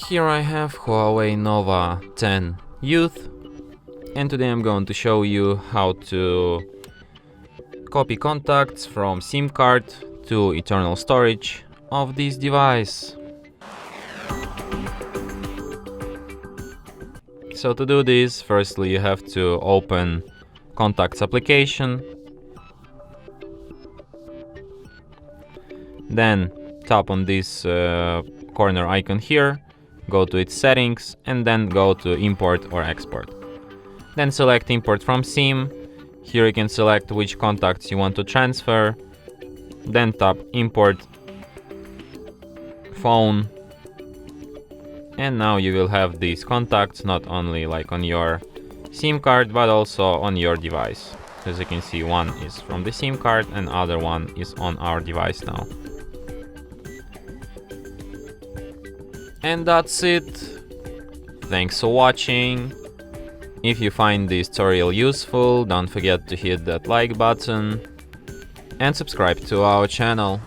Here I have HUAWEI Nova 10 Youth, and today I'm going to show you how to copy contacts from SIM card to internal storage of this device. So to do this, firstly you have to open Contacts application, then tap on this corner icon here, go to its settings, and then go to import or export. Then select import from SIM. Here you can select which contacts you want to transfer, then tap import phone, and now you will have these contacts not only like on your SIM card but also on your device. As you can see, one is from the SIM card and other one is on our device now. And that's it. Thanks for watching. If you find this tutorial useful, don't forget to hit that like button and subscribe to our channel.